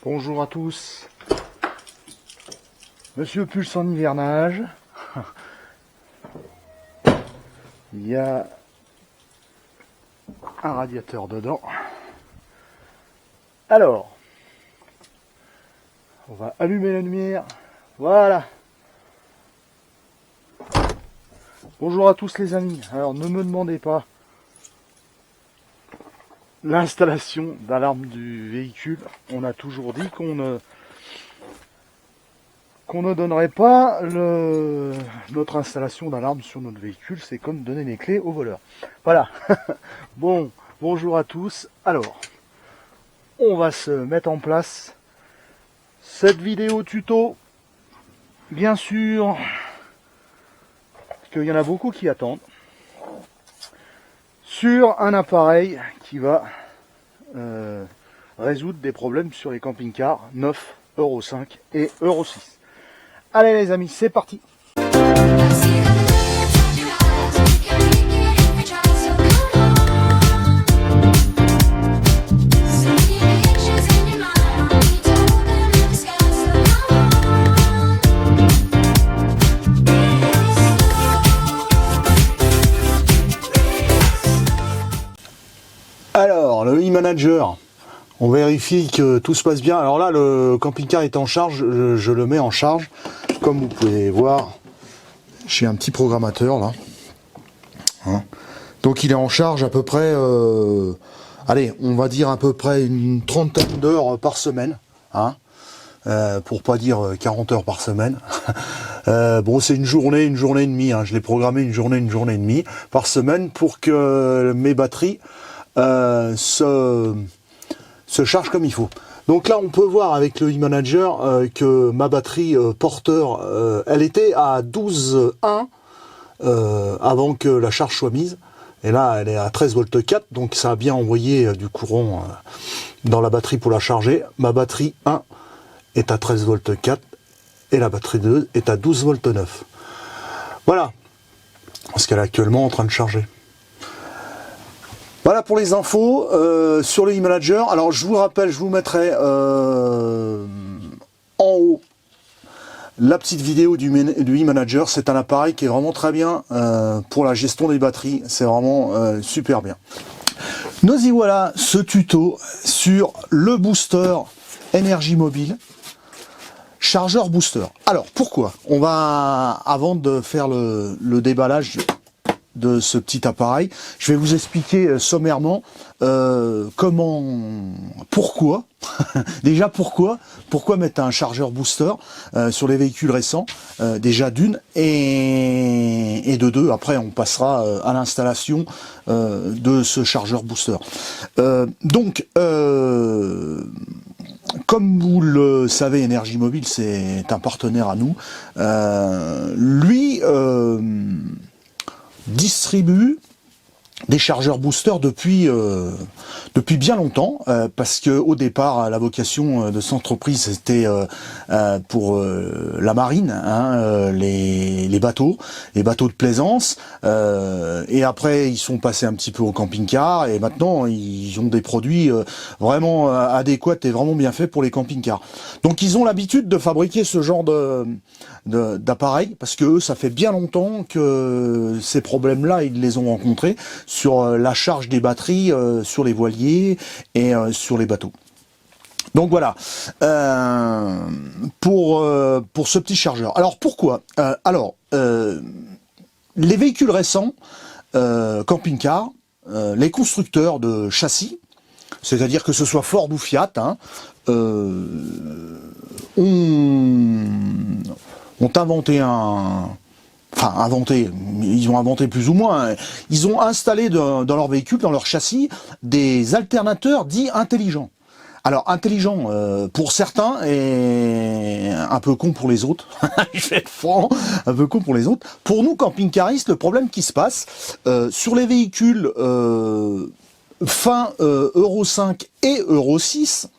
Bonjour à tous. Monsieur Pulse en hivernage. Il y a un radiateur dedans. Alors, on va allumer la lumière. Voilà. Bonjour à tous les amis. Alors ne me demandez pas l'installation d'alarme du véhicule. On a toujours dit qu'on ne donnerait pas notre installation d'alarme sur notre véhicule. C'est comme donner les clés au voleur. Voilà. Bon, bonjour à tous. Alors, on va se mettre en place cette vidéo tuto. Bien sûr, parce qu'il y en a beaucoup qui attendent. Sur un appareil qui va résoudre des problèmes sur les camping-cars 9, Euro 5 et Euro 6. Allez les amis, c'est parti. Alors, le e-manager, on vérifie que tout se passe bien. Alors là, le camping-car est en charge, je le mets en charge. Comme vous pouvez voir, j'ai un petit programmateur là. Hein. Donc il est en charge à peu près, allez, on va dire à peu près une trentaine d'heures par semaine. Hein. Pour pas dire 40 heures par semaine. Bon, c'est une journée et demie. Hein. Je l'ai programmé une journée et demie par semaine pour que mes batteries se charge comme il faut. Donc là on peut voir avec le e-manager que ma batterie porteur elle était à 12,1 avant que la charge soit mise, et là elle est à 13 volts 4, donc ça a bien envoyé du courant dans la batterie pour la charger. Ma batterie 1 est à 13 volts 4 et la batterie 2 est à 12 volts 9. Voilà, parce qu'elle est actuellement en train de charger. Voilà pour les infos sur le e-manager. Alors je vous rappelle, je vous mettrai en haut la petite vidéo du e-manager. C'est un appareil qui est vraiment très bien pour la gestion des batteries. C'est vraiment super bien. Nous y voilà, ce tuto sur le booster énergie mobile. Chargeur booster. Alors pourquoi? On va, avant de faire le déballage de ce petit appareil, je vais vous expliquer sommairement pourquoi déjà pourquoi mettre un chargeur booster sur les véhicules récents, déjà d'une, et de deux, après on passera à l'installation de ce chargeur booster. Donc comme vous le savez, Énergie Mobile, c'est un partenaire à nous. Lui distribue des chargeurs booster depuis bien longtemps, parce que au départ la vocation de cette entreprise c'était pour la marine, hein, les bateaux de plaisance, et après ils sont passés un petit peu au camping-car, et maintenant ils ont des produits vraiment adéquats et vraiment bien faits pour les camping-cars. Donc ils ont l'habitude de fabriquer ce genre d'appareils, parce que eux, ça fait bien longtemps que ces problèmes-là ils les ont rencontrés sur la charge des batteries sur les voiliers et sur les bateaux. Donc voilà, pour ce petit chargeur. Alors pourquoi les véhicules récents, camping-car, les constructeurs de châssis, c'est-à-dire que ce soit Ford ou Fiat, hein, ont inventé ils ont inventé plus ou moins, ils ont installé dans leur véhicule, dans leur châssis, des alternateurs dits intelligents. Alors intelligent pour certains et un peu con pour les autres. Je vais être franc, un peu con pour les autres. Pour nous camping-caristes, le problème qui se passe sur les véhicules fin Euro 5 et Euro 6,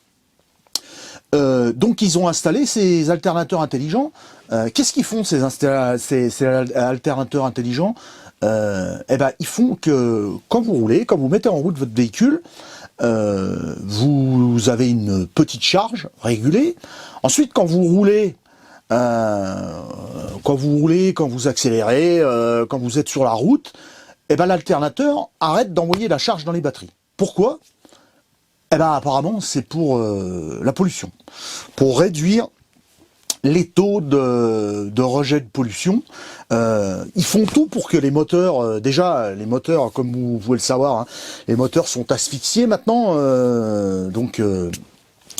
donc ils ont installé ces alternateurs intelligents. Qu'est-ce qu'ils font ces alternateurs intelligents? Eh ben ils font que quand vous roulez, quand vous mettez en route votre véhicule, vous avez une petite charge régulée. Ensuite, quand vous roulez, quand vous accélérez, quand vous êtes sur la route, eh ben l'alternateur arrête d'envoyer la charge dans les batteries. Pourquoi? Eh ben apparemment c'est pour la pollution, pour réduire les taux de rejet de pollution. Ils font tout pour que les moteurs, déjà les moteurs, comme vous pouvez le savoir, hein, les moteurs sont asphyxiés maintenant, donc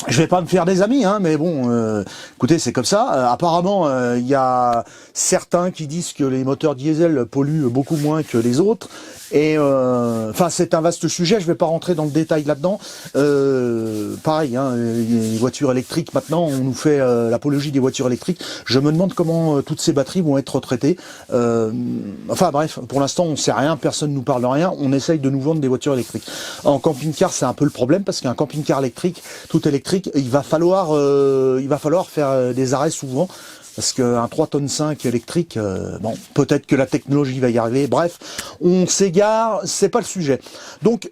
je vais pas me faire des amis, hein, mais bon, écoutez, c'est comme ça. Apparemment, il y a certains qui disent que les moteurs diesel polluent beaucoup moins que les autres. Et enfin, c'est un vaste sujet. Je vais pas rentrer dans le détail là-dedans. Pareil, hein, les voitures électriques. Maintenant, on nous fait l'apologie des voitures électriques. Je me demande comment toutes ces batteries vont être retraitées. Enfin bref, pour l'instant, on sait rien. Personne nous parle de rien. On essaye de nous vendre des voitures électriques. En camping-car, c'est un peu le problème parce qu'un camping-car électrique, tout électrique, il va falloir faire des arrêts souvent. Parce qu'un 3,5 tonnes électrique, bon, peut-être que la technologie va y arriver. Bref, on s'égare, c'est pas le sujet. Donc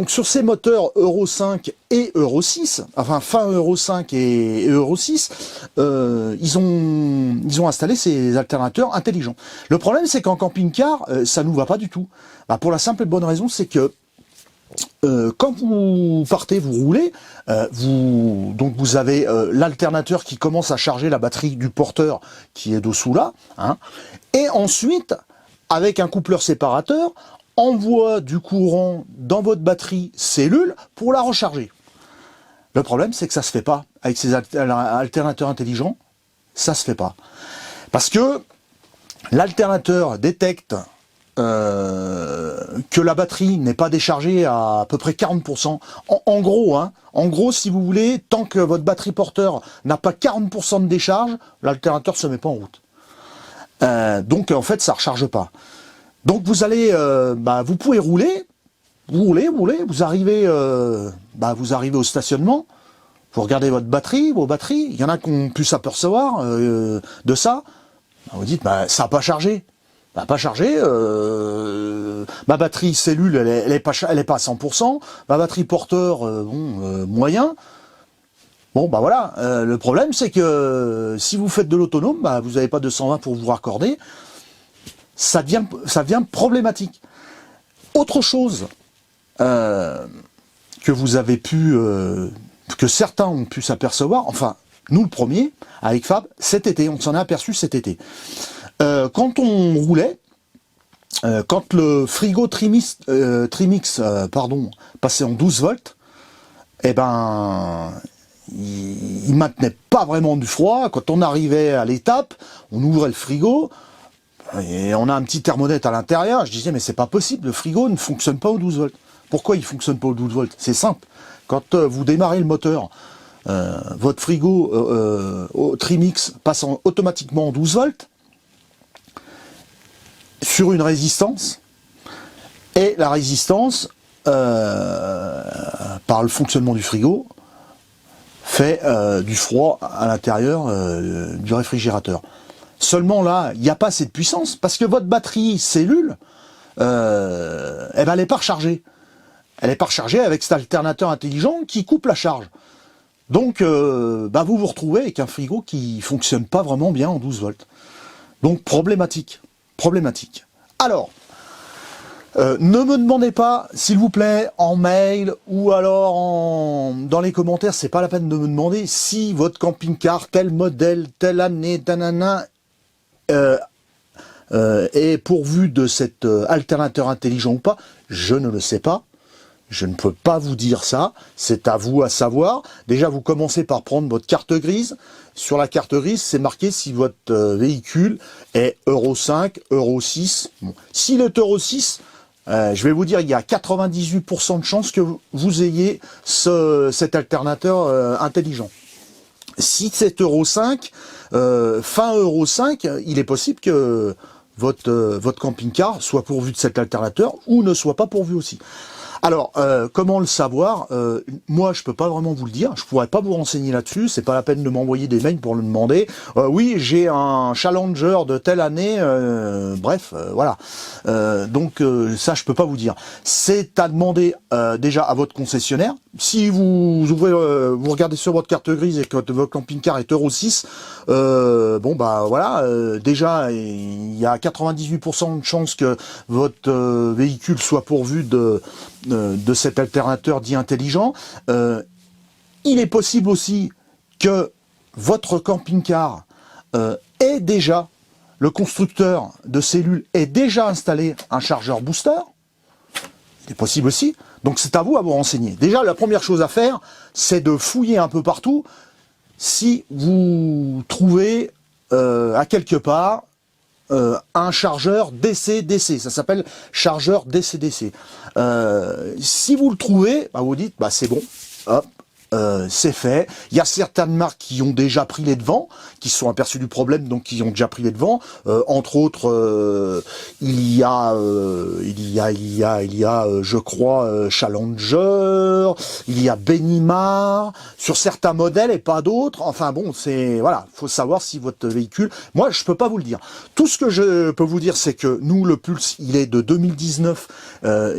sur ces moteurs Euro 5 et Euro 6, enfin fin Euro 5 et Euro 6, ils ont installé ces alternateurs intelligents. Le problème, c'est qu'en camping-car, ça nous va pas du tout. Bah, pour la simple et bonne raison, c'est que quand vous partez, vous roulez, vous avez l'alternateur qui commence à charger la batterie du porteur qui est dessous là, hein, et ensuite, avec un coupleur séparateur, envoie du courant dans votre batterie cellule pour la recharger. Le problème, c'est que ça se fait pas avec ces alternateurs intelligents, ça se fait pas, parce que l'alternateur détecte que la batterie n'est pas déchargée à peu près 40%. En gros, hein, si vous voulez, tant que votre batterie porteur n'a pas 40% de décharge, l'alternateur se met pas en route. Donc en fait, ça recharge pas. Donc vous allez, vous pouvez rouler, vous arrivez au stationnement, vous regardez vos batteries, il y en a qui ont pu s'apercevoir de ça. Vous dites, ça n'a pas chargé. Pas chargé, ma batterie cellule elle est pas à 100%, ma batterie porteur moyen. Bon voilà, le problème c'est que si vous faites de l'autonome, vous n'avez pas 220 pour vous raccorder, ça devient problématique. Autre chose que vous avez pu, que certains ont pu s'apercevoir, enfin nous le premier avec Fab cet été, on s'en est aperçu cet été. Quand on roulait, quand le frigo Trimix passait en 12 volts, eh ben, il maintenait pas vraiment du froid. Quand on arrivait à l'étape, on ouvrait le frigo et on a un petit thermomètre à l'intérieur. Je disais mais c'est pas possible, le frigo ne fonctionne pas aux 12 volts. Pourquoi il fonctionne pas aux 12 volts? C'est simple. Quand vous démarrez le moteur, votre frigo au Trimix passe automatiquement en 12 volts. Sur une résistance, et la résistance, par le fonctionnement du frigo, fait du froid à l'intérieur du réfrigérateur. Seulement là, il n'y a pas assez de puissance, parce que votre batterie cellule, elle n'est pas rechargée. Elle n'est pas rechargée avec cet alternateur intelligent qui coupe la charge. Donc, vous vous retrouvez avec un frigo qui fonctionne pas vraiment bien en 12 volts. Donc, problématique. Alors, ne me demandez pas, s'il vous plaît, en mail ou alors dans les commentaires, c'est pas la peine de me demander si votre camping-car, tel modèle, telle année, tanana, est pourvu de cet alternateur intelligent ou pas. Je ne le sais pas. Je ne peux pas vous dire ça, c'est à vous à savoir. Déjà, vous commencez par prendre votre carte grise. Sur la carte grise, c'est marqué si votre véhicule est Euro 5, Euro 6. Bon. S'il est Euro 6, je vais vous dire, il y a 98% de chances que vous ayez cet alternateur intelligent. Si c'est Euro 5, fin Euro 5, il est possible que votre camping-car soit pourvu de cet alternateur ou ne soit pas pourvu aussi. Alors, comment le savoir? Moi, je peux pas vraiment vous le dire. Je pourrais pas vous renseigner là-dessus. C'est pas la peine de m'envoyer des mails pour le demander. Oui, j'ai un Challenger de telle année. Bref, voilà. Donc ça, je peux pas vous dire. C'est à demander déjà à votre concessionnaire. Si vous ouvrez, vous regardez sur votre carte grise et que votre camping-car est Euro 6, bon bah voilà. Déjà, il y a 98% de chances que votre véhicule soit pourvu de cet alternateur dit intelligent. Il est possible aussi que votre camping-car ait déjà, le constructeur de cellules ait déjà installé un chargeur booster. C'est possible aussi. Donc c'est à vous à vous renseigner. Déjà, la première chose à faire, c'est de fouiller un peu partout. Si vous trouvez à quelque part un chargeur DC-DC, ça s'appelle chargeur DC-DC. Si vous le trouvez, bah vous dites, bah c'est bon, hop, c'est fait. Il y a certaines marques qui ont déjà pris les devants, qui se sont aperçues du problème, donc qui ont déjà pris les devants. Entre autres, il y a, je crois, Challenger, il y a Benimar, sur certains modèles et pas d'autres. Enfin bon, c'est voilà, faut savoir si votre véhicule. Moi, je peux pas vous le dire. Tout ce que je peux vous dire, c'est que nous, le Pulse, il est de 2019.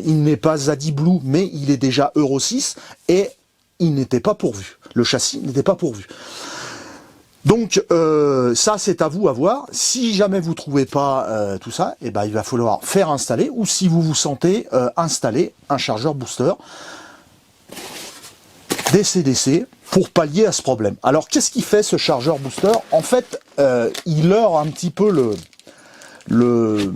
Il n'est pas Zadi Blue, mais il est déjà Euro 6 et il n'était pas pourvu. Le châssis n'était pas pourvu. Donc ça, c'est à vous à voir. Si jamais vous trouvez pas tout ça, eh ben il va falloir faire installer, ou si vous vous sentez installer un chargeur booster DC-DC pour pallier à ce problème. Alors qu'est-ce qui fait ce chargeur booster? En fait, il leurre un petit peu ce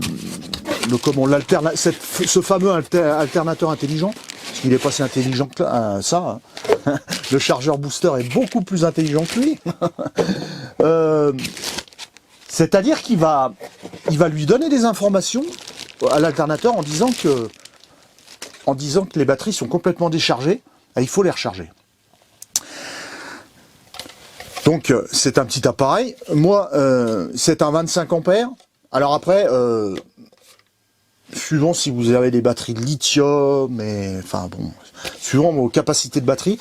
fameux alternateur intelligent, parce qu'il n'est pas si intelligent que ça. Hein. Le chargeur booster est beaucoup plus intelligent que lui. C'est-à-dire qu'il va lui donner des informations à l'alternateur en disant que les batteries sont complètement déchargées et il faut les recharger. Donc c'est un petit appareil. Moi, c'est un 25 ampères. Alors après, suivant si vous avez des batteries de lithium, enfin bon, suivant vos capacités de batterie,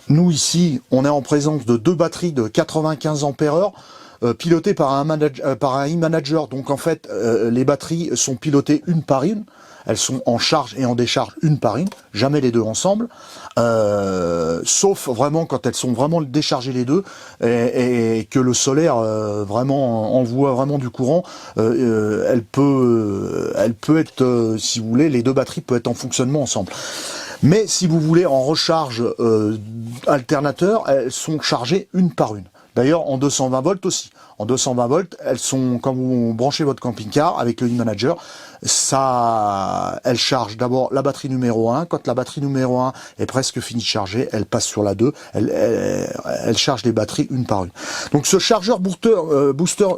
nous ici, on est en présence de deux batteries de 95 ampères-heure, pilotées par un e-manager. Donc en fait, les batteries sont pilotées une par une. Elles sont en charge et en décharge une par une, jamais les deux ensemble, sauf vraiment quand elles sont vraiment déchargées les deux et que le solaire vraiment envoie vraiment du courant. Elle peut être, si vous voulez, les deux batteries peuvent être en fonctionnement ensemble. Mais si vous voulez en recharge alternateur, elles sont chargées une par une. D'ailleurs, en 220 volts aussi. En 220 volts, elles sont, quand vous branchez votre camping-car avec le e-manager, elle charge d'abord la batterie numéro 1. Quand la batterie numéro 1 est presque finie de charger, elle passe sur la 2. Elle charge les batteries une par une. Donc ce chargeur booster,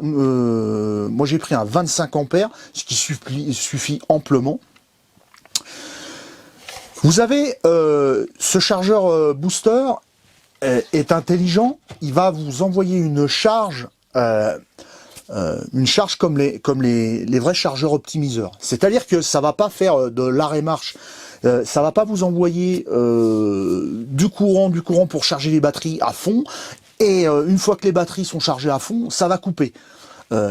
moi j'ai pris un 25 ampères, ce qui suffit amplement. Vous avez ce chargeur booster est intelligent, il va vous envoyer une charge comme les vrais chargeurs optimiseurs. C'est-à-dire que ça va pas faire de l'arrêt-marche, ça va pas vous envoyer du courant pour charger les batteries à fond, et une fois que les batteries sont chargées à fond, ça va couper.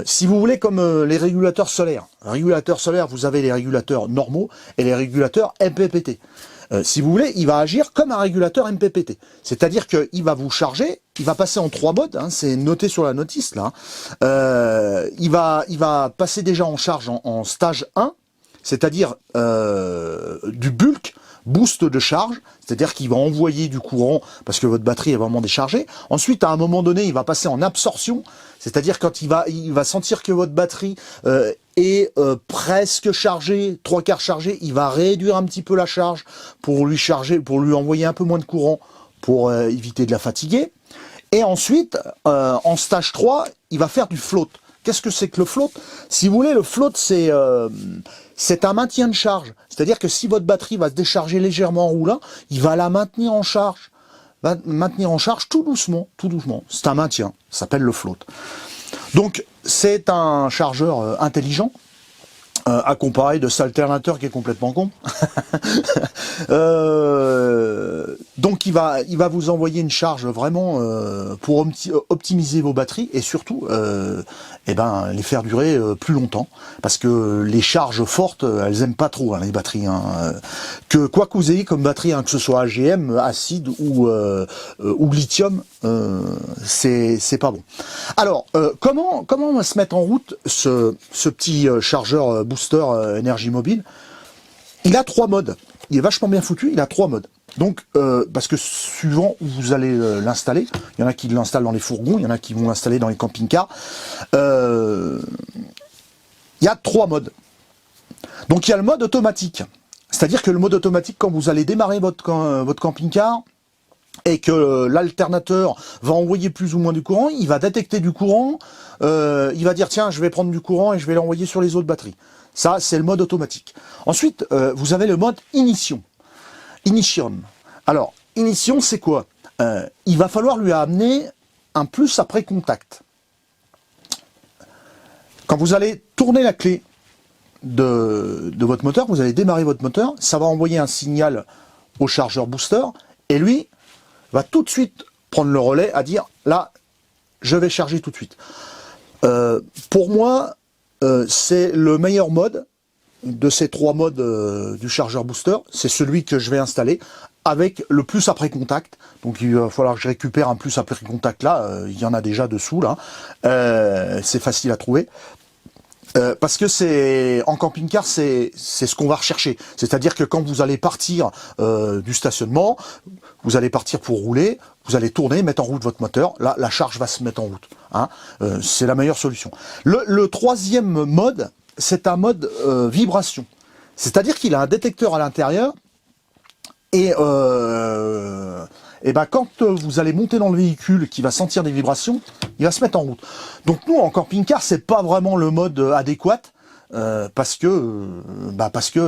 Si vous voulez, comme les régulateurs solaires. Régulateurs solaires, vous avez les régulateurs normaux et les régulateurs MPPT. Si vous voulez, il va agir comme un régulateur MPPT. C'est-à-dire qu'il va vous charger, il va passer en 3 modes, hein, c'est noté sur la notice là. Il va passer déjà en charge en stage 1, c'est-à-dire du bulk, boost de charge, c'est-à-dire qu'il va envoyer du courant parce que votre batterie est vraiment déchargée. Ensuite, à un moment donné, il va passer en absorption, c'est-à-dire quand il va sentir que votre batterie est presque chargée, 3/4 chargée, il va réduire un petit peu la charge pour lui envoyer un peu moins de courant pour éviter de la fatiguer. Et ensuite, en stage 3, il va faire du float. Qu'est-ce que c'est que le float? Si vous voulez, le float, c'est un maintien de charge. C'est-à-dire que si votre batterie va se décharger légèrement en roulant, il va la maintenir en charge. Va maintenir en charge tout doucement, tout doucement. C'est un maintien, ça s'appelle le float. Donc, c'est un chargeur intelligent. à comparer de cet alternateur qui est complètement con. Donc il va vous envoyer une charge vraiment pour optimiser vos batteries et surtout les faire durer plus longtemps, parce que les charges fortes, elles aiment pas trop les batteries. Que quoi que vous ayez comme batterie, que ce soit AGM, acide ou lithium, c'est pas bon. Alors comment on va se mettre en route ce petit chargeur booster énergie mobile? Il a 3 modes. Il est vachement bien foutu, il a 3 modes. Donc, parce que suivant où vous allez l'installer, il y en a qui l'installent dans les fourgons, il y en a qui vont l'installer dans les camping-cars. Il y a 3 modes. Donc il y a le mode automatique. C'est-à-dire que le mode automatique, quand vous allez démarrer votre camping-car, et que l'alternateur va envoyer plus ou moins du courant, il va détecter du courant, il va dire tiens, je vais prendre du courant et je vais l'envoyer sur les autres batteries. Ça, c'est le mode automatique. Ensuite, vous avez le mode ignition. Alors, ignition, c'est quoi? Il va falloir lui amener un plus après contact. Quand vous allez tourner la clé de votre moteur, vous allez démarrer votre moteur, ça va envoyer un signal au chargeur booster, et lui va tout de suite prendre le relais à dire là, je vais charger tout de suite. Pour moi, c'est le meilleur mode de ces 3 modes du chargeur booster. C'est celui que je vais installer avec le plus après contact. Donc il va falloir que je récupère un plus après contact là. Il y en a déjà dessous là. C'est facile à trouver. Parce que c'est en camping-car, c'est ce qu'on va rechercher. C'est-à-dire que quand vous allez partir du stationnement, vous allez partir pour rouler, vous allez tourner, mettre en route votre moteur. Là, la charge va se mettre en route. C'est la meilleure solution. Le 3e mode, c'est un mode vibration. C'est-à-dire qu'il a un détecteur à l'intérieur et quand vous allez monter dans le véhicule qui va sentir des vibrations, il va se mettre en route. Donc nous, en camping-car, c'est pas vraiment le mode adéquat, parce que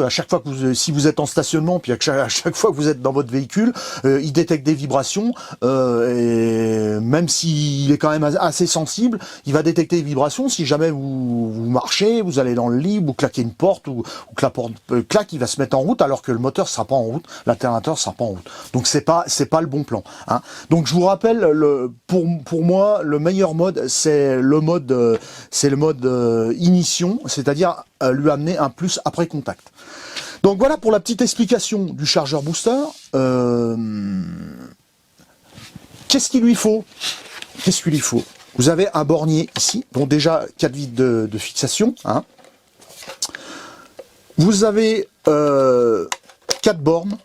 à chaque fois que si vous êtes en stationnement, puis à chaque fois que vous êtes dans votre véhicule, il détecte des vibrations, et même s'il est quand même assez sensible, il va détecter des vibrations. Si jamais vous marchez, vous allez dans le lit, vous claquez une porte, ou que la porte claque, il va se mettre en route, alors que le moteur sera pas en route, l'alternateur sera pas en route. Donc c'est pas le bon plan. Donc je vous rappelle, pour moi, le meilleur mode, c'est le mode ignition, c'est-à-dire lui amener un plus après contact. Donc voilà pour la petite explication du chargeur booster. Qu'est-ce qu'il lui faut? Vous avez un bornier ici, bon déjà 4 vis de fixation. Vous avez 4 bornes.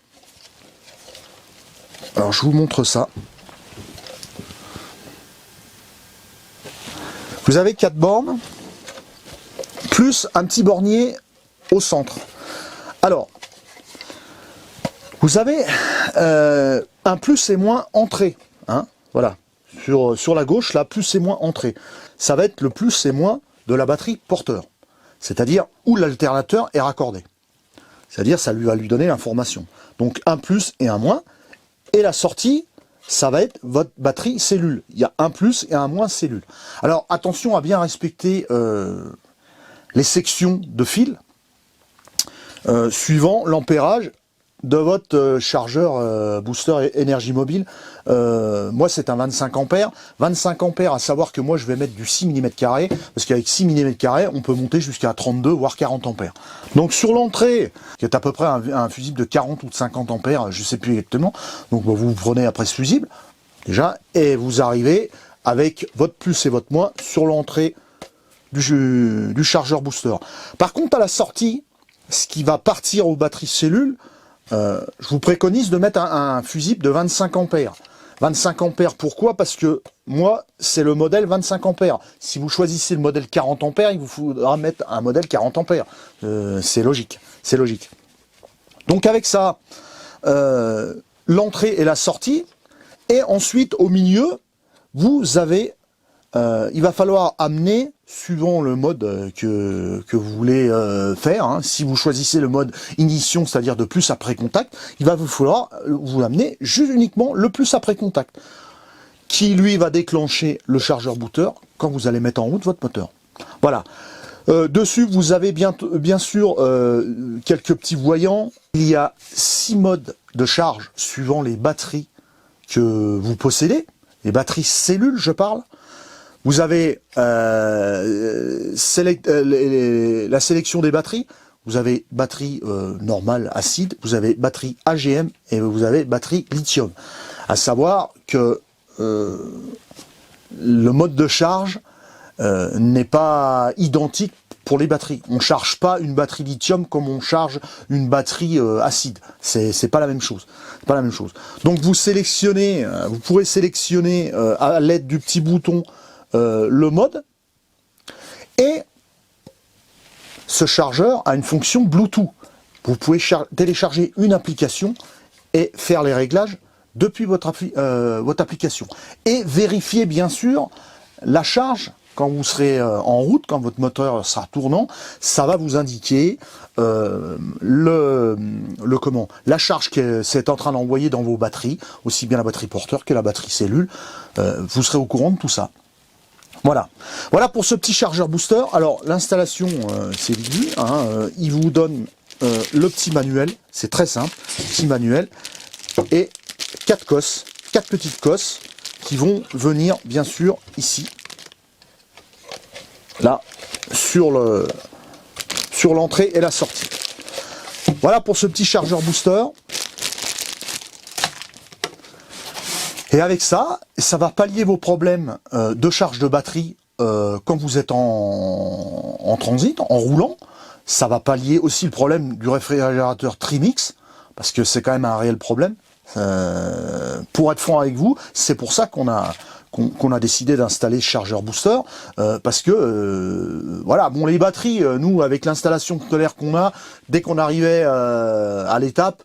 Alors je vous montre ça. Vous avez 4 bornes, plus un petit bornier au centre. Alors, vous avez un plus et moins entrée. Voilà. Sur la gauche, là, plus et moins entrée. Ça va être le plus et moins de la batterie porteur. C'est-à-dire où l'alternateur est raccordé. C'est-à-dire, ça va lui donner l'information. Donc, un plus et un moins. Et la sortie, ça va être votre batterie cellule. Il y a un plus et un moins cellule. Alors, attention à bien respecter les sections de fil suivant l'ampérage de votre chargeur booster énergie mobile. Moi, c'est un 25 ampères. 25 ampères, à savoir que moi, je vais mettre du 6 mm², parce qu'avec 6 mm², on peut monter jusqu'à 32, voire 40 ampères. Donc, sur l'entrée, qui est à peu près un fusible de 40 ou de 50 ampères, je ne sais plus exactement, donc vous prenez après ce fusible, déjà, et vous arrivez avec votre plus et votre moins sur l'entrée du chargeur booster. Par contre, à la sortie, ce qui va partir aux batteries cellules, je vous préconise de mettre un fusible de 25 ampères. 25 ampères, pourquoi? Parce que moi, c'est le modèle 25 ampères. Si vous choisissez le modèle 40 ampères, il vous faudra mettre un modèle 40 ampères. C'est logique, c'est logique. Donc avec ça, l'entrée et la sortie, et ensuite au milieu, vous avez, il va falloir amener, suivant le mode que vous voulez faire, si vous choisissez le mode ignition, c'est-à-dire de plus après contact, il va vous falloir vous amener juste uniquement le plus après contact, qui lui va déclencher le chargeur booster quand vous allez mettre en route votre moteur. Voilà. Dessus, vous avez bien sûr quelques petits voyants. Il y a 6 modes de charge suivant les batteries que vous possédez. Les batteries cellules, je parle. Vous avez la sélection des batteries. Vous avez batterie normale acide, vous avez batterie AGM et vous avez batterie lithium. À savoir que le mode de charge n'est pas identique pour les batteries. On ne charge pas une batterie lithium comme on charge une batterie acide. C'est pas la même chose. C'est pas la même chose. Donc vous sélectionnez, vous pourrez sélectionner à l'aide du petit bouton le mode, et ce chargeur a une fonction Bluetooth. Vous pouvez télécharger une application et faire les réglages depuis votre application. Et vérifier bien sûr la charge quand vous serez en route, quand votre moteur sera tournant. Ça va vous indiquer la charge que c'est en train d'envoyer dans vos batteries, aussi bien la batterie porteur que la batterie cellule. Vous serez au courant de tout ça. Voilà. Voilà pour ce petit chargeur booster. Alors l'installation, c'est vite, hein, il vous donne le petit manuel, c'est très simple, petit manuel, et 4 cosses, 4 petites cosses qui vont venir bien sûr ici, là, sur l'entrée et la sortie. Voilà pour ce petit chargeur booster. Et avec ça, ça va pallier vos problèmes de charge de batterie quand vous êtes en transit, en roulant. Ça va pallier aussi le problème du réfrigérateur Trimix, parce que c'est quand même un réel problème. Pour être franc avec vous, c'est pour ça qu'on a décidé d'installer ce chargeur booster, parce que voilà, bon, les batteries, nous avec l'installation solaire qu'on a, dès qu'on arrivait à l'étape,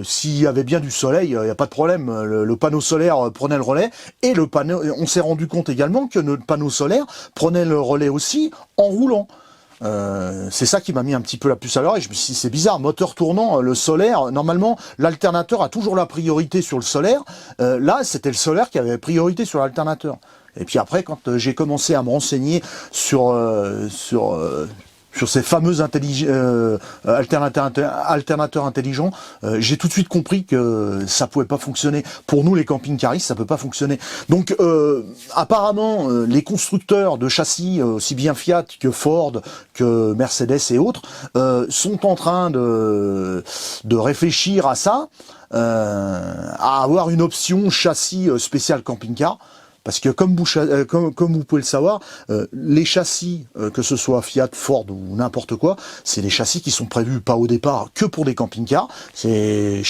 s'il y avait bien du soleil, il n'y a pas de problème, le panneau solaire prenait le relais, et le panneau, on s'est rendu compte également que notre panneau solaire prenait le relais aussi en roulant. C'est ça qui m'a mis un petit peu la puce à l'oreille. Je me suis dit, c'est bizarre, moteur tournant, le solaire, normalement l'alternateur a toujours la priorité sur le solaire. Là c'était le solaire qui avait priorité sur l'alternateur. Et puis après, quand j'ai commencé à me renseigner sur ces fameux alternateurs intelligents, j'ai tout de suite compris que ça pouvait pas fonctionner. Pour nous, les camping-caristes, ça peut pas fonctionner. Donc, apparemment, les constructeurs de châssis, aussi bien Fiat que Ford, que Mercedes et autres, sont en train de réfléchir à ça, à avoir une option châssis spécial camping-car. Parce que comme vous pouvez le savoir, les châssis, que ce soit Fiat, Ford ou n'importe quoi, c'est des châssis qui sont prévus pas au départ que pour des camping-cars, c'est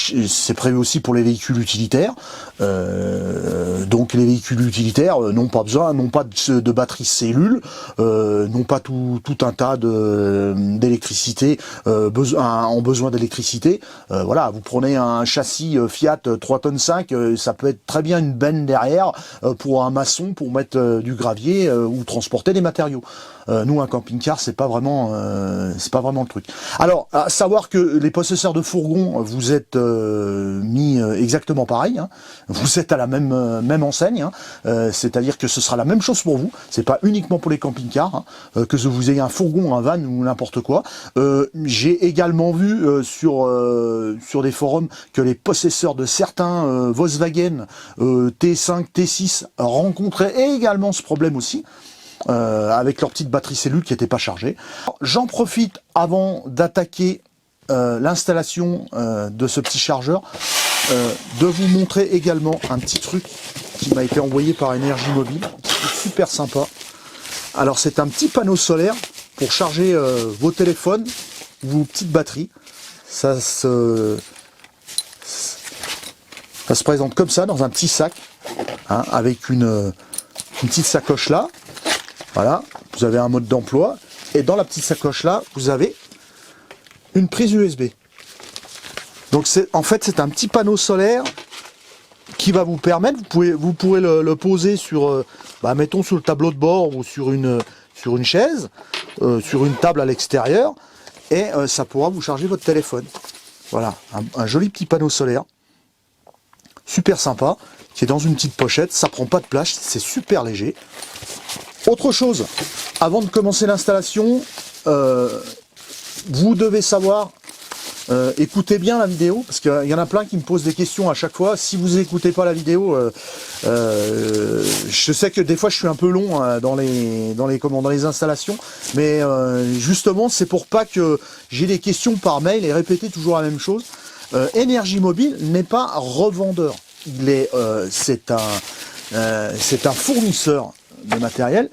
prévu aussi pour les véhicules utilitaires. Donc les véhicules utilitaires n'ont pas de batterie cellule, n'ont pas tout un tas d'électricité, ont besoin d'électricité. Voilà, vous prenez un châssis Fiat 3,5 tonnes, ça peut être très bien une benne derrière pour un maçon pour mettre du gravier ou transporter des matériaux. Nous, un camping-car, c'est pas vraiment le truc. Alors, à savoir que les possesseurs de fourgons, vous êtes mis exactement pareil. Hein. Vous êtes à la même enseigne. Hein. C'est-à-dire que ce sera la même chose pour vous. C'est pas uniquement pour les camping-cars. Hein, que vous ayez un fourgon, un van ou n'importe quoi. J'ai également vu sur des forums que les possesseurs de certains Volkswagen T5, T6 rencontraient également ce problème aussi. Avec leur petite batterie cellule qui n'était pas chargée. J'en profite avant d'attaquer l'installation de ce petit chargeur, de vous montrer également un petit truc qui m'a été envoyé par Énergie Mobile, c'est super sympa. Alors c'est un petit panneau solaire pour charger vos téléphones, vos petites batteries. Ça se présente comme ça dans un petit sac, hein, avec une petite sacoche là. Voilà, vous avez un mode d'emploi, et dans la petite sacoche là, vous avez une prise USB. Donc en fait c'est un petit panneau solaire qui va vous permettre, vous pourrez le poser sur, mettons sur le tableau de bord ou sur une chaise, sur une table à l'extérieur, et ça pourra vous charger votre téléphone. Voilà, un joli petit panneau solaire, super sympa, qui est dans une petite pochette, ça prend pas de place, c'est super léger. Autre chose, avant de commencer l'installation, vous devez savoir, écoutez bien la vidéo, parce qu'il y en a plein qui me posent des questions à chaque fois. Si vous n'écoutez pas la vidéo, je sais que des fois je suis un peu long dans les installations, mais justement c'est pour pas que j'ai des questions par mail et répéter toujours la même chose. Énergie Mobile n'est pas revendeur, c'est un fournisseur de matériel.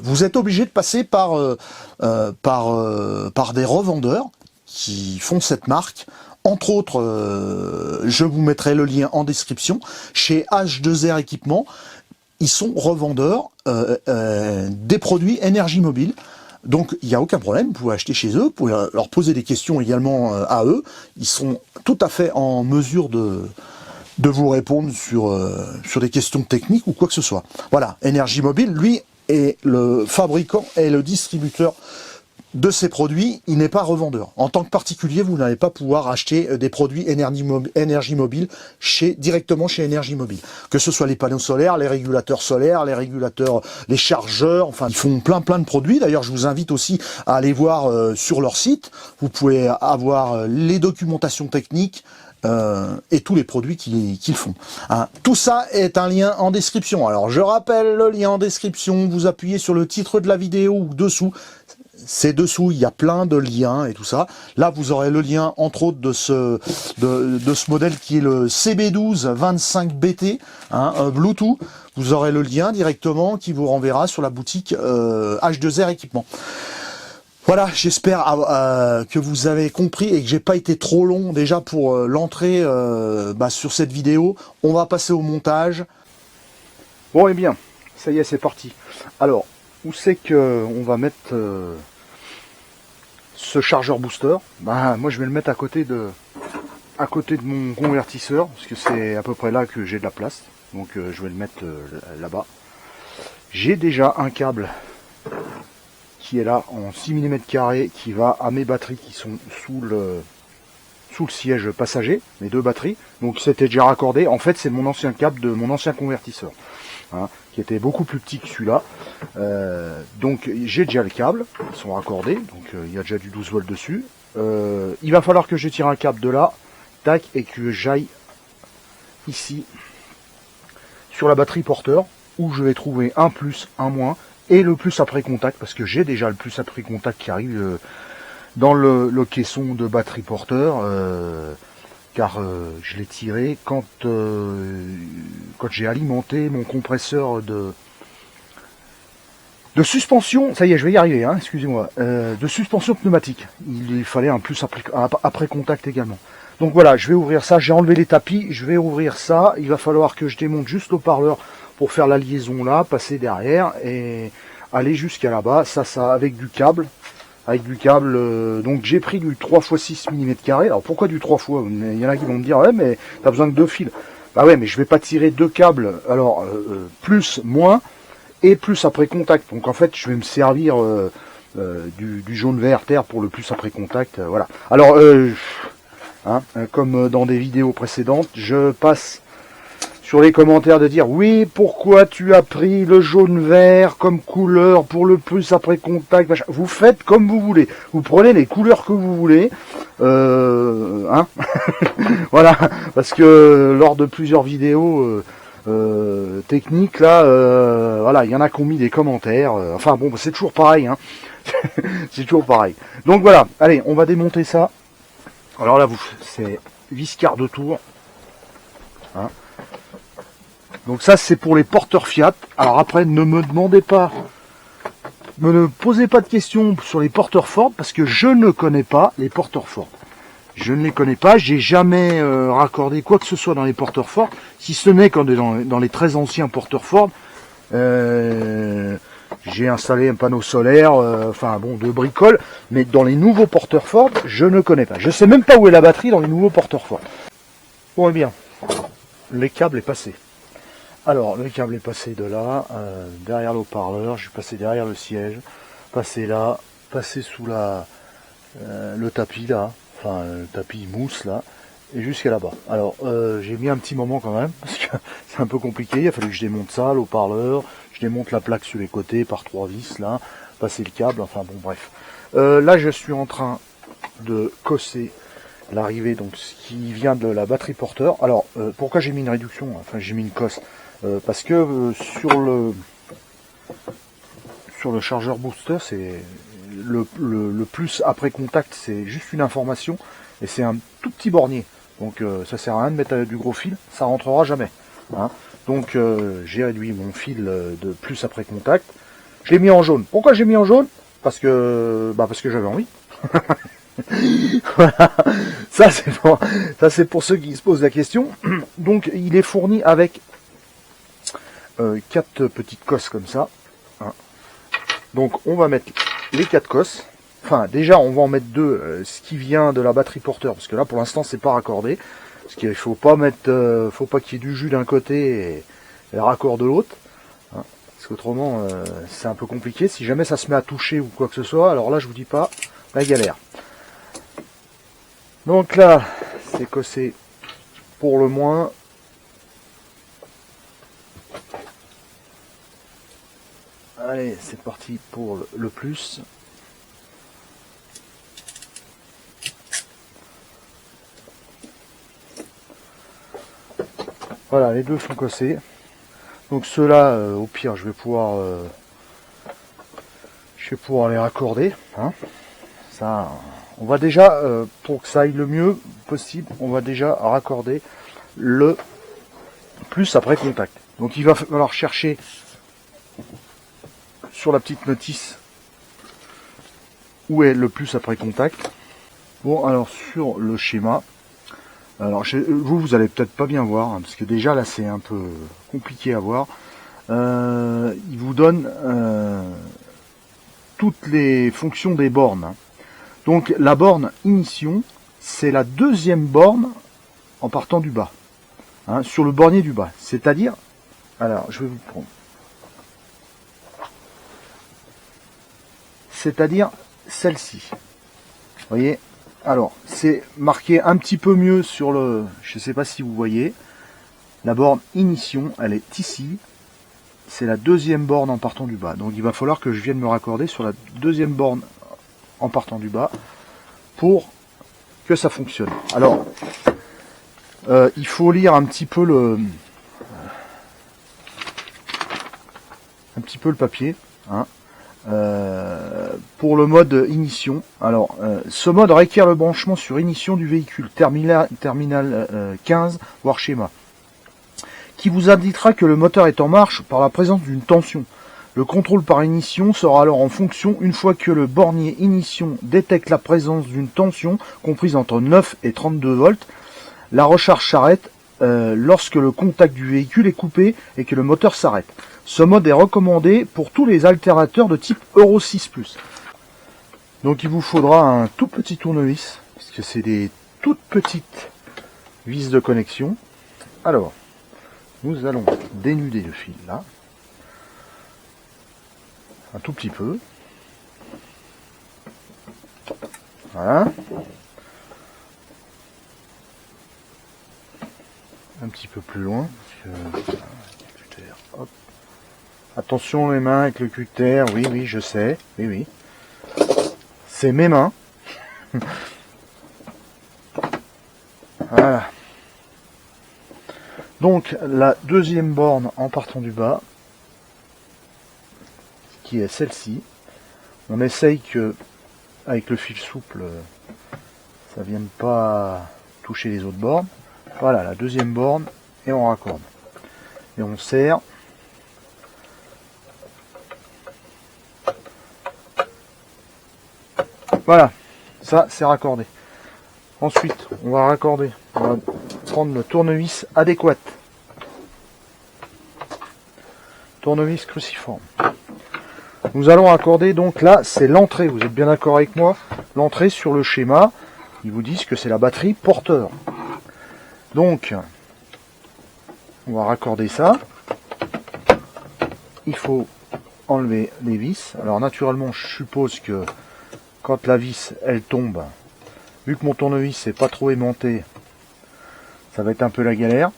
Vous êtes obligé de passer par des revendeurs qui font cette marque. Entre autres, je vous mettrai le lien en description. Chez H2R Équipement, ils sont revendeurs des produits Énergie Mobile. Donc il n'y a aucun problème, vous pouvez acheter chez eux, vous pouvez leur poser des questions également à eux. Ils sont tout à fait en mesure de vous répondre sur des questions techniques ou quoi que ce soit. Voilà, Énergie Mobile, lui, est le fabricant et le distributeur de ces produits, il n'est pas revendeur. En tant que particulier, vous n'allez pas pouvoir acheter des produits Énergie Mobile directement chez Énergie Mobile. Que ce soit les panneaux solaires, les régulateurs solaires, les chargeurs, enfin ils font plein de produits. D'ailleurs, je vous invite aussi à aller voir sur leur site. Vous pouvez avoir les documentations techniques, et tous les produits qu'ils font. Hein. Tout ça est un lien en description. Alors je rappelle le lien en description, vous appuyez sur le titre de la vidéo ou dessous. C'est dessous, il y a plein de liens et tout ça. Là, vous aurez le lien, entre autres, de ce modèle qui est le CB12 25BT, hein, Bluetooth. Vous aurez le lien directement qui vous renverra sur la boutique H2R Équipement. Voilà, j'espère que vous avez compris et que j'ai pas été trop long déjà pour l'entrée sur cette vidéo. On va passer au montage. Bon, et bien, ça y est, c'est parti. Alors, où c'est que on va mettre ce chargeur booster? Moi, je vais le mettre à côté de mon convertisseur, parce que c'est à peu près là que j'ai de la place. Donc, je vais le mettre là-bas. J'ai déjà un câble qui est là en 6 mm qui va à mes batteries qui sont sous le siège passager, mes deux batteries. Donc c'était déjà raccordé. En fait, c'est mon ancien câble de mon ancien convertisseur, hein, qui était beaucoup plus petit que celui-là. Donc j'ai déjà le câble, ils sont raccordés, donc il y a déjà du 12 volts dessus. Il va falloir que je tire un câble de là, tac, et que j'aille ici sur la batterie porteur, où je vais trouver un plus, un moins, et le plus après contact, parce que j'ai déjà le plus après contact qui arrive dans le caisson de batterie porteur, car je l'ai tiré quand j'ai alimenté mon compresseur de suspension, ça y est, je vais y arriver, hein, excusez-moi, de suspension pneumatique. Il fallait un plus après contact également. Donc voilà, je vais ouvrir ça, j'ai enlevé les tapis, je vais ouvrir ça, il va falloir que je démonte juste l'haut-parleur pour faire la liaison là, passer derrière et aller jusqu'à là-bas, ça avec du câble. Donc j'ai pris du 3x6 mm. Alors pourquoi du 3 fois? Il y en a qui vont me dire, ouais, mais t'as besoin de 2 fils. Bah ouais, mais je vais pas tirer 2 câbles, alors plus, moins, et plus après contact. Donc en fait, je vais me servir du jaune vert terre pour le plus après contact, voilà. Alors, comme dans des vidéos précédentes, je passe sur les commentaires de dire oui, pourquoi tu as pris le jaune vert comme couleur pour le plus après contact, machin. Vous faites comme vous voulez, vous prenez les couleurs que vous voulez, voilà, parce que lors de plusieurs vidéos techniques là, voilà, il y en a qui ont mis des commentaires, enfin bon, c'est toujours pareil, hein. C'est toujours pareil. Donc voilà, allez, on va démonter ça. Alors là, c'est vis quart de tour, hein. Donc ça, c'est pour les porteurs Fiat. Alors après, ne me demandez pas, ne posez pas de questions sur les porteurs Ford, parce que je ne connais pas les porteurs Ford. Je ne les connais pas, j'ai jamais raccordé quoi que ce soit dans les porteurs Ford, si ce n'est quand dans les très anciens porteurs Ford, j'ai installé un panneau solaire, enfin bon, de bricole, mais dans les nouveaux porteurs Ford, je ne connais pas. Je sais même pas où est la batterie dans les nouveaux porteurs Ford. Bon, eh bien, le câble est passé. Alors, le câble est passé de là, derrière l'haut-parleur, je suis passé derrière le siège, passé là, passé sous le tapis là, enfin le tapis mousse là, et jusqu'à là-bas. Alors j'ai mis un petit moment quand même, parce que c'est un peu compliqué, il a fallu que je démonte ça, le haut-parleur, je démonte la plaque sur les côtés par 3 vis là, passer le câble, enfin bon bref. Là je suis en train de cosser l'arrivée, donc ce qui vient de la batterie porteur. Alors pourquoi j'ai mis une réduction, enfin j'ai mis une cosse, parce que sur le chargeur booster, c'est le plus après contact, c'est juste une information, et c'est un tout petit bornier. Donc ça sert à rien de mettre du gros fil, ça rentrera jamais. Hein. Donc j'ai réduit mon fil de plus après contact. Je l'ai mis en jaune. Pourquoi j'ai mis en jaune? Parce que j'avais envie. Voilà. Ça c'est pour ceux qui se posent la question. Donc il est fourni avec 4 petites cosses comme ça. Hein. Donc on va mettre les 4 cosses. Enfin, déjà, on va en mettre 2, ce qui vient de la batterie porteur, parce que là, pour l'instant, c'est pas raccordé. Parce qu'il faut pas mettre, faut pas qu'il y ait du jus d'un côté et le raccord de l'autre. Hein, parce qu'autrement, c'est un peu compliqué. Si jamais ça se met à toucher ou quoi que ce soit, alors là, je vous dis pas, la galère. Donc là, c'est cossé pour le moins. Allez, c'est parti pour le plus. Voilà, les deux sont cossés. Donc ceux-là, au pire, je vais pouvoir les raccorder. Hein. Ça, on va déjà, pour que ça aille le mieux possible, on va déjà raccorder le plus après contact. Donc il va falloir chercher sur la petite notice où est le plus après contact. Bon, alors sur le schéma, alors vous allez peut-être pas bien voir, hein, parce que déjà là c'est un peu compliqué à voir. Il vous donne toutes les fonctions des bornes. Hein. Donc la borne ignition, c'est la deuxième borne en partant du bas, hein, sur le bornier du bas. C'est-à-dire, alors je vais vous prendre. C'est-à-dire celle-ci. Vous voyez? Alors, c'est marqué un petit peu mieux sur le... Je ne sais pas si vous voyez. La borne ignition, elle est ici. C'est la deuxième borne en partant du bas. Donc il va falloir que je vienne me raccorder sur la deuxième borne en partant du bas pour que ça fonctionne. Alors, il faut lire un petit peu le papier. Hein. Pour le mode ignition. Alors, ce mode requiert le branchement sur ignition du véhicule, terminal 15, voire schéma, qui vous indiquera que le moteur est en marche par la présence d'une tension. Le contrôle par ignition sera alors en fonction une fois que le bornier ignition détecte la présence d'une tension comprise entre 9 et 32 volts. La recharge s'arrête lorsque le contact du véhicule est coupé et que le moteur s'arrête. Ce mode est recommandé pour tous les alternateurs de type Euro 6+. Donc il vous faudra un tout petit tournevis, parce que c'est des toutes petites vis de connexion. Alors, nous allons dénuder le fil là, un tout petit peu. Voilà. Un petit peu plus loin, parce que... Hop. Attention les mains avec le cutter, oui, je sais, oui. C'est mes mains. Voilà. Donc la deuxième borne en partant du bas, qui est celle-ci, on essaye que, avec le fil souple, ça vienne pas toucher les autres bornes. Voilà, la deuxième borne, et on raccorde. Et on serre. Voilà, ça c'est raccordé. Ensuite, on va raccorder. On va prendre le tournevis adéquat. Tournevis cruciforme. Nous allons raccorder, donc là, c'est l'entrée. Vous êtes bien d'accord avec moi? L'entrée sur le schéma, ils vous disent que c'est la batterie porteur. Donc, on va raccorder ça. Il faut enlever les vis. Alors naturellement, je suppose que quand la vis elle tombe, vu que mon tournevis n'est pas trop aimanté, ça va être un peu la galère.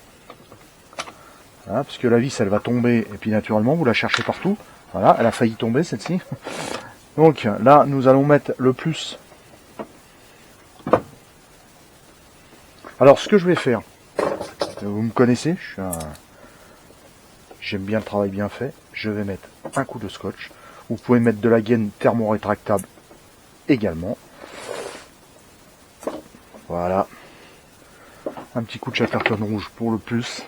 Voilà, parce que la vis elle va tomber et puis naturellement vous la cherchez partout. Voilà, elle a failli tomber celle-ci. Donc là nous allons mettre le plus. Alors ce que je vais faire, vous me connaissez, j'aime bien le travail bien fait. Je vais mettre un coup de scotch. Vous pouvez mettre de la gaine thermorétractable également. Voilà. Un petit coup de chatterton rouge pour le plus.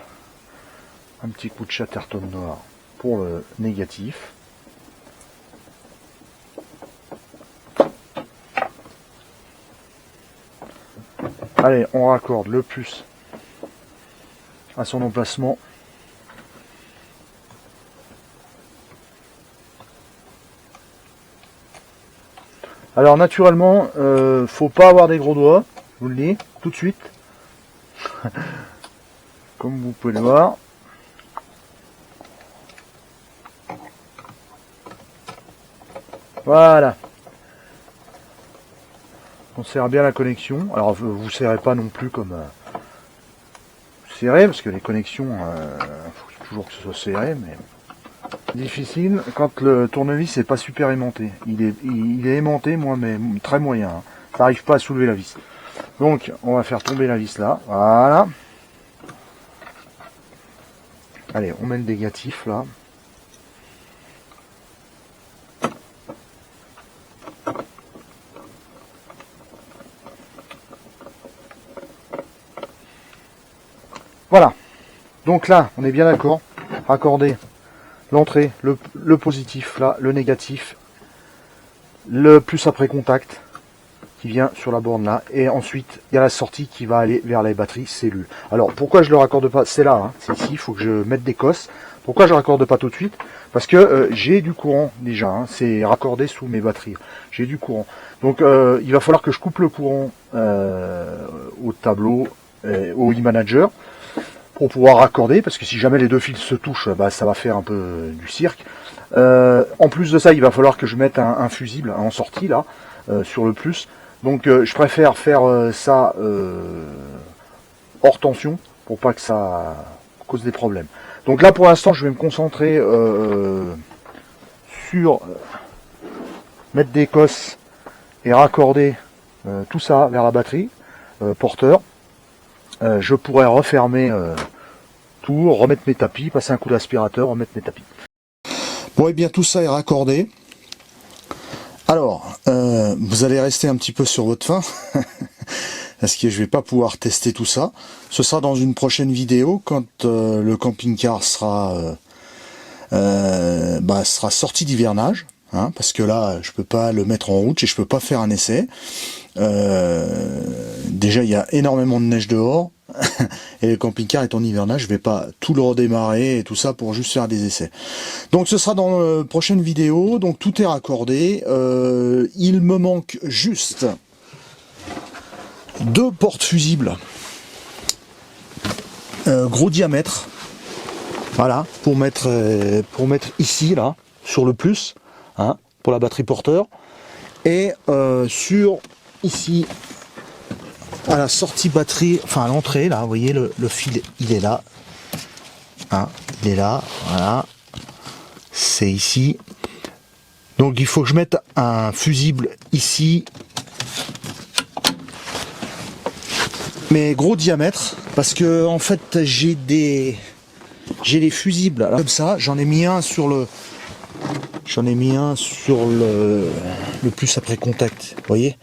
Un petit coup de chatterton noir pour le négatif. Allez, on raccorde le plus à son emplacement. Alors naturellement, faut pas avoir des gros doigts, je vous le dis tout de suite. Comme vous pouvez le voir. Voilà. On serre bien la connexion. Alors vous serrez pas non plus comme serré, parce que les connexions, faut toujours que ce soit serré, mais difficile quand le tournevis n'est pas super aimanté. Il est aimanté, moi, mais très moyen. Hein. Ça n'arrive pas à soulever la vis. Donc, on va faire tomber la vis là. Voilà. Allez, on met le négatif là. Voilà. Donc là, on est bien d'accord. Raccorder l'entrée, le positif là, le négatif, le plus après contact qui vient sur la borne là, et ensuite il y a la sortie qui va aller vers les batteries cellules. Alors pourquoi je le raccorde pas, c'est là, hein, c'est ici, il faut que je mette des cosses. Pourquoi je ne raccorde pas tout de suite? Parce que j'ai du courant déjà, hein, c'est raccordé sous mes batteries, j'ai du courant. Donc il va falloir que je coupe le courant au tableau, au e-manager, pour pouvoir raccorder, parce que si jamais les deux fils se touchent, bah, ça va faire un peu du cirque. En plus de ça, il va falloir que je mette un fusible en sortie là, sur le plus. Donc je préfère faire ça hors tension, pour pas que ça cause des problèmes. Donc là pour l'instant je vais me concentrer sur mettre des cosses et raccorder tout ça vers la batterie porteur. Je pourrais refermer tout, remettre mes tapis, passer un coup d'aspirateur, remettre mes tapis. Bon, et bien tout ça est raccordé. Alors, vous allez rester un petit peu sur votre faim, parce que je vais pas pouvoir tester tout ça. Ce sera dans une prochaine vidéo, quand le camping-car sera sorti d'hivernage. Hein, parce que là, je peux pas le mettre en route et je peux pas faire un essai. Déjà, il y a énormément de neige dehors et le camping-car est en hivernage. Je vais pas tout le redémarrer et tout ça pour juste faire des essais. Donc, ce sera dans la prochaine vidéo. Donc, tout est raccordé. Il me manque juste 2 portes fusibles, gros diamètre. Voilà, pour mettre ici là sur le plus. Hein, pour la batterie porteur, et sur ici à la sortie batterie, enfin à l'entrée là, vous voyez le fil il est là, hein, il est là, voilà, c'est ici. Donc il faut que je mette un fusible ici, mais gros diamètre, parce que en fait j'ai des fusibles là, comme ça, j'en ai mis un sur le plus après contact, vous voyez.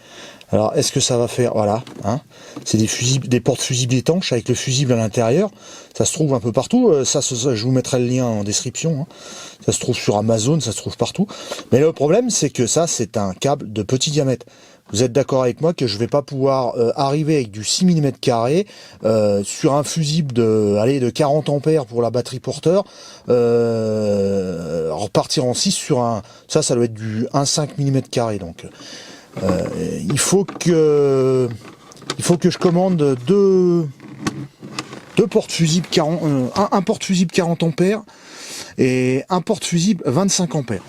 Alors est-ce que ça va faire, voilà, hein, c'est des fusibles, des portes fusibles étanches avec le fusible à l'intérieur. Ça se trouve un peu partout, ça je vous mettrai le lien en description, hein. Ça se trouve sur Amazon, ça se trouve partout. Mais le problème c'est que ça c'est un câble de petit diamètre. Vous êtes d'accord avec moi que je vais pas pouvoir arriver avec du 6 mm carré sur un fusible de 40 ampères pour la batterie porteur, repartir en 6 sur un, ça doit être du 1,5 mm carré. Donc il faut que je commande deux porte-fusibles 40, un porte-fusible 40 ampères et un porte-fusible 25 ampères.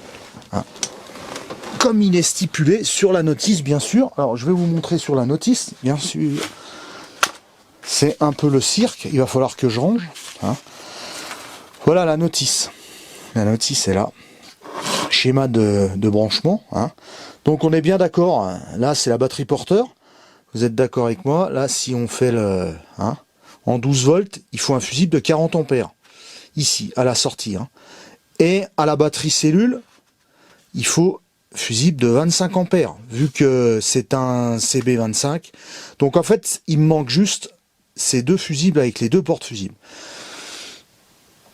Hein. Comme il est stipulé sur la notice, bien sûr. Alors, je vais vous montrer sur la notice, bien sûr. c'est un peu le cirque, il va falloir que je range. Hein. Voilà la notice. La notice est là. Schéma de branchement. Hein. Donc on est bien d'accord. Là c'est la batterie porteur. Vous êtes d'accord avec moi? Là si on fait le... Hein, en 12 volts, il faut un fusible de 40 ampères. Ici, à la sortie. Hein. Et à la batterie cellule, il faut fusible de 25 ampères. Vu que c'est un CB25. Donc en fait, il me manque juste ces deux fusibles avec les deux portes fusibles.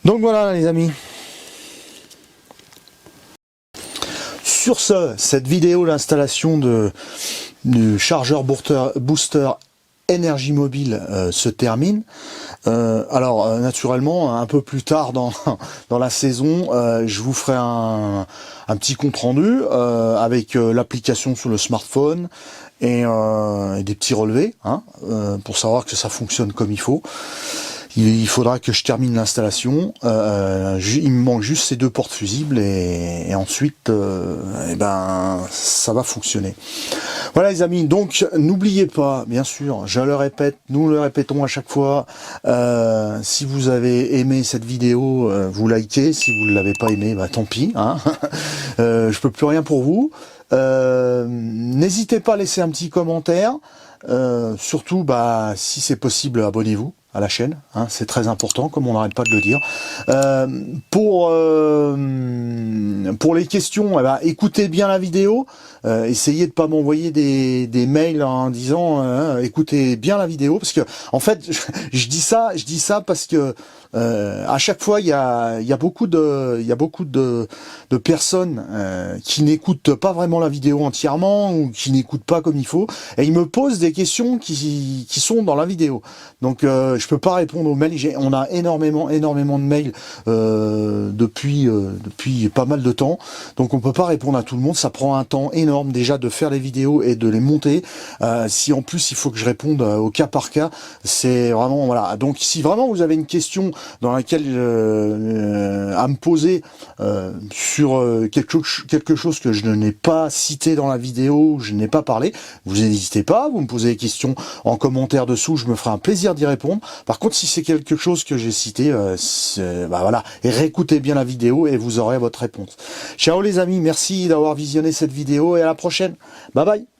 Donc voilà les amis. Sur ce, cette vidéo d'installation du chargeur booster énergie mobile se termine. Alors naturellement, un peu plus tard dans la saison, je vous ferai un petit compte rendu avec l'application sur le smartphone et des petits relevés, hein, pour savoir que ça fonctionne comme il faut. Il faudra que je termine l'installation. Il me manque juste ces deux portes fusibles et ensuite, eh ben, ça va fonctionner. Voilà les amis. Donc n'oubliez pas, bien sûr, je le répète, nous le répétons à chaque fois. Si vous avez aimé cette vidéo, vous likez. Si vous ne l'avez pas aimé, bah tant pis. Hein. Je peux plus rien pour vous. N'hésitez pas à laisser un petit commentaire. Surtout, bah, si c'est possible, abonnez-vous à la chaîne, hein, c'est très important, comme on n'arrête pas de le dire. Pour les questions, eh ben, écoutez bien la vidéo, essayez de pas m'envoyer des mails en disant écoutez bien la vidéo, parce que en fait, je dis ça parce que à chaque fois, il y a beaucoup de personnes qui n'écoutent pas vraiment la vidéo entièrement ou qui n'écoutent pas comme il faut, et ils me posent des questions qui sont dans la vidéo. Donc je peux pas répondre aux mails. On a énormément de mails depuis pas mal de temps, donc on peut pas répondre à tout le monde. Ça prend un temps énorme déjà de faire les vidéos et de les monter. Si en plus il faut que je réponde au cas par cas, c'est vraiment voilà. Donc si vraiment vous avez une question dans laquelle à me poser sur quelque chose que je n'ai pas cité dans la vidéo, je n'ai pas parlé, vous n'hésitez pas, vous me posez des questions en commentaire dessous, je me ferai un plaisir d'y répondre. Par contre, si c'est quelque chose que j'ai cité, bah voilà, et réécoutez bien la vidéo et vous aurez votre réponse. Ciao les amis, merci d'avoir visionné cette vidéo et à la prochaine. Bye bye.